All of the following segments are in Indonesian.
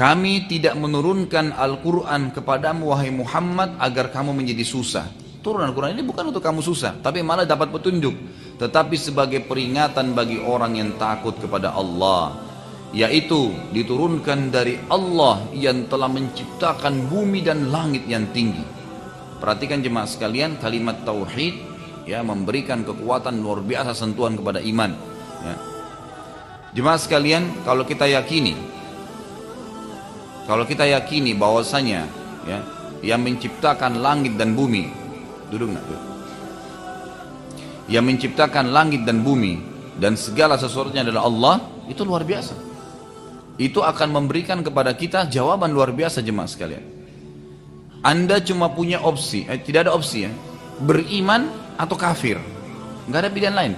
kami tidak menurunkan Al-Quran kepadamu wahai Muhammad agar kamu menjadi susah. Turun Al-Quran ini bukan untuk kamu susah, tapi malah dapat petunjuk, tetapi sebagai peringatan bagi orang yang takut kepada Allah, yaitu diturunkan dari Allah yang telah menciptakan bumi dan langit yang tinggi. Perhatikan jemaah sekalian, kalimat tauhid ya memberikan kekuatan luar biasa, sentuhan kepada iman ya. Jemaah sekalian, kalau kita yakini bahwasanya ya, yang menciptakan langit dan bumi, yang menciptakan langit dan bumi dan segala sesuatunya adalah Allah, itu luar biasa. Itu akan memberikan kepada kita jawaban luar biasa jemaah sekalian. Anda cuma punya opsi, tidak ada opsi ya, beriman atau kafir, nggak ada pilihan lain.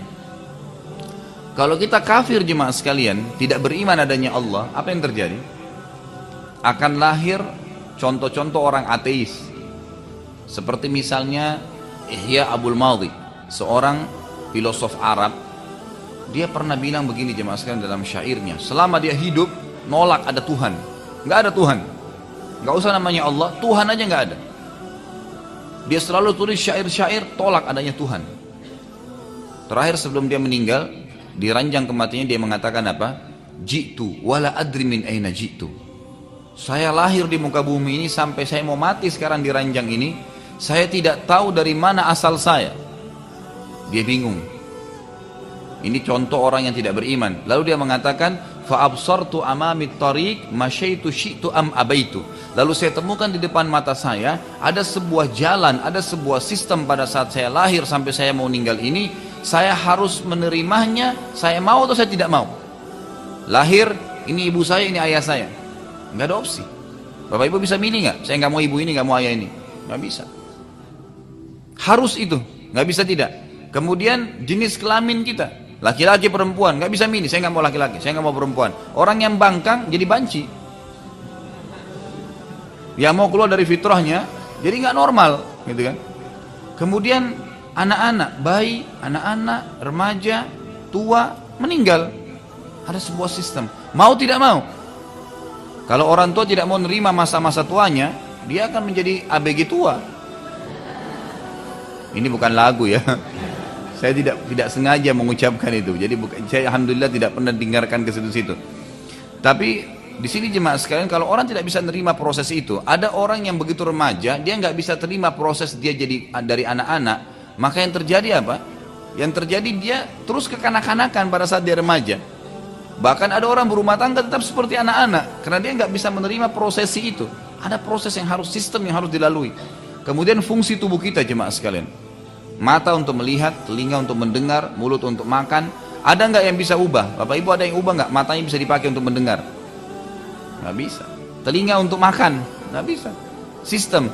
Kalau kita kafir jemaah sekalian, tidak beriman adanya Allah, apa yang terjadi? Akan lahir contoh-contoh orang ateis, seperti misalnya Ihya Abul Madhi, seorang filosof Arab. Dia pernah bilang begini jemaah sekalian dalam syairnya, selama dia hidup nolak ada Tuhan, nggak ada Tuhan, nggak usah namanya Allah, Tuhan aja nggak ada. Dia selalu tulis syair-syair tolak adanya Tuhan. Terakhir sebelum dia meninggal, di ranjang kematiannya dia mengatakan apa? Jitu wala adri min aina jitu. Saya lahir di muka bumi ini sampai saya mau mati sekarang di ranjang ini, saya tidak tahu dari mana asal saya. Dia bingung. Ini contoh orang yang tidak beriman. Lalu dia mengatakan, fa absartu amami tariq masyaitu syi'tu am abaitu. Lalu saya temukan di depan mata saya ada sebuah jalan, ada sebuah sistem pada saat saya lahir sampai saya mau meninggal ini, saya harus menerimanya, saya mau atau saya tidak mau. Lahir, ini ibu saya, ini ayah saya. Nggak ada opsi. Bapak ibu bisa milih nggak? Saya nggak mau ibu ini, nggak mau ayah ini. Nggak bisa. Harus itu, nggak bisa tidak. Kemudian jenis kelamin kita, laki-laki perempuan, nggak bisa milih. Saya nggak mau laki-laki, saya nggak mau perempuan. Orang yang bangkang jadi banci. Yang mau keluar dari fitrahnya, jadi nggak normal, gitu kan? Kemudian anak-anak, bayi, anak-anak, remaja, tua, meninggal. Ada sebuah sistem. Mau tidak mau. Kalau orang tua tidak mau menerima masa-masa tuanya, dia akan menjadi ABG tua. Ini bukan lagu ya. Saya tidak sengaja mengucapkan itu. Jadi saya alhamdulillah tidak pernah dengarkan ke situ-situ. Tapi di sini jemaah sekalian, kalau orang tidak bisa menerima proses itu, ada orang yang begitu remaja, dia nggak bisa terima proses dia jadi dari anak-anak, maka yang terjadi apa? Yang terjadi dia terus kekanak-kanakan pada saat dia remaja. Bahkan ada orang berumah tangga tetap seperti anak-anak, karena dia nggak bisa menerima prosesi itu. Ada proses yang harus, sistem yang harus dilalui. Kemudian fungsi tubuh kita jemaah sekalian, mata untuk melihat, telinga untuk mendengar, mulut untuk makan. Ada nggak yang bisa ubah? Bapak ibu ada yang ubah nggak? Matanya bisa dipakai untuk mendengar? Nggak bisa. Telinga untuk makan? Nggak bisa. Sistem,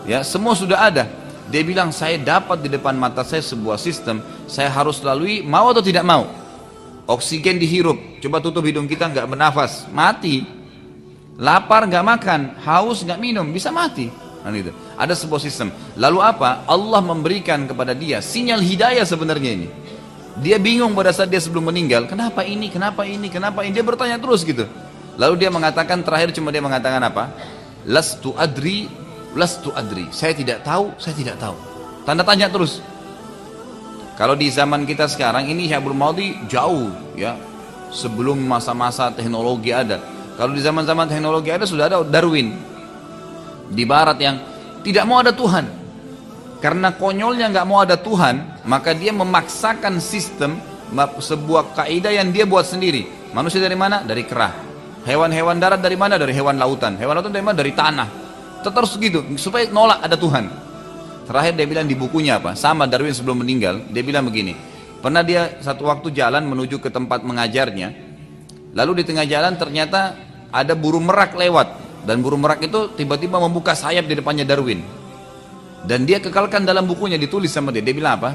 ya semua sudah ada. Dia bilang saya dapat di depan mata saya sebuah sistem, saya harus lalui, mau atau tidak mau. Oksigen dihirup, coba tutup hidung kita nggak bernafas, mati. Lapar nggak makan, haus nggak minum, bisa mati. Nah, gitu. Ada sebuah sistem. Lalu apa? Allah memberikan kepada dia sinyal hidayah sebenarnya ini. Dia bingung pada saat dia sebelum meninggal, kenapa ini, kenapa ini, kenapa ini? Dia bertanya terus gitu. Lalu dia mengatakan, terakhir cuma dia mengatakan apa? Lastu adri, lastu adri. Saya tidak tahu, saya tidak tahu. Tanda tanya terus. Kalau di zaman kita sekarang ini Syekh Abdul Madhi jauh ya, sebelum masa-masa teknologi ada. Kalau di zaman-zaman teknologi ada, sudah ada Darwin di barat yang tidak mau ada Tuhan. Karena konyolnya nggak mau ada Tuhan, maka dia memaksakan sistem, sebuah kaidah yang dia buat sendiri. Manusia dari mana? Dari kera. Hewan-hewan darat dari mana? Dari hewan lautan. Hewan lautan dari mana? Dari tanah. Terus gitu supaya nolak ada Tuhan. Terakhir dia bilang di bukunya apa? Sama Darwin sebelum meninggal, dia bilang begini. Pernah dia satu waktu jalan menuju ke tempat mengajarnya. Lalu di tengah jalan ternyata ada burung merak lewat. Dan burung merak itu tiba-tiba membuka sayap di depannya Darwin. Dan dia kekalkan dalam bukunya, ditulis sama dia. Dia bilang apa?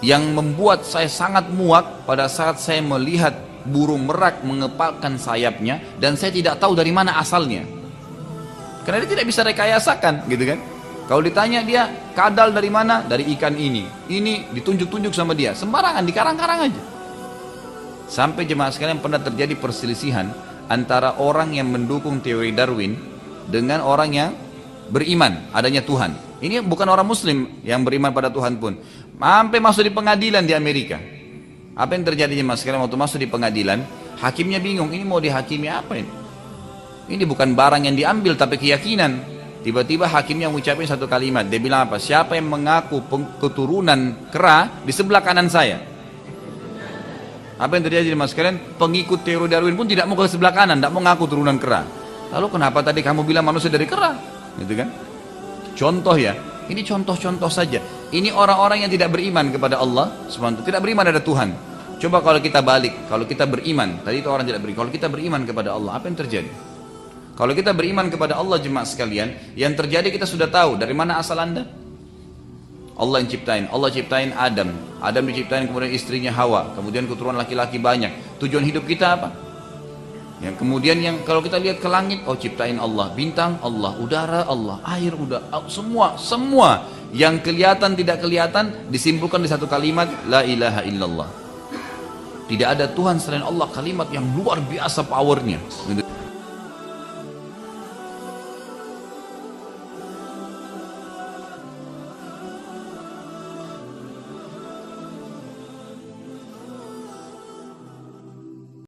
Yang membuat saya sangat muak pada saat saya melihat burung merak mengepalkan sayapnya. Dan saya tidak tahu dari mana asalnya. Karena dia tidak bisa rekayasakan gitu kan. Kalau ditanya dia kadal dari mana? Dari ikan ini. Ini ditunjuk-tunjuk sama dia. Sembarangan, di karang-karang aja. Sampai jemaah sekalian pernah terjadi perselisihan antara orang yang mendukung teori Darwin dengan orang yang beriman adanya Tuhan. Ini bukan orang muslim yang beriman pada Tuhan pun. Sampai masuk di pengadilan di Amerika. Apa yang terjadi mas sekarang waktu masuk di pengadilan, hakimnya bingung, ini mau dihakimi apa ini? Ini bukan barang yang diambil tapi keyakinan. Tiba-tiba hakimnya mengucapkan satu kalimat, dia bilang apa? Siapa yang mengaku keturunan kera di sebelah kanan saya? Apa yang terjadi mas sekalian? Pengikut teori Darwin pun tidak mau ke sebelah kanan, tidak mau ngaku turunan kera. Lalu kenapa tadi kamu bilang manusia dari kera? Gitu kan? Contoh ya, ini contoh-contoh saja. Ini orang-orang yang tidak beriman kepada Allah SWT, tidak beriman ada Tuhan. Coba kalau kita balik, kalau kita beriman, tadi itu orang tidak beriman, kalau kita beriman kepada Allah, apa yang terjadi? Kalau kita beriman kepada Allah jemaah sekalian, yang terjadi kita sudah tahu dari mana asal Anda. Allah yang ciptain, Allah ciptain Adam. Adam diciptain kemudian istrinya Hawa, kemudian keturunan laki-laki banyak. Tujuan hidup kita apa? Yang kemudian yang kalau kita lihat ke langit, oh ciptain Allah, bintang Allah, udara Allah, air udara, semua yang kelihatan tidak kelihatan disimpulkan di satu kalimat, la ilaha illallah. Tidak ada Tuhan selain Allah, kalimat yang luar biasa powernya.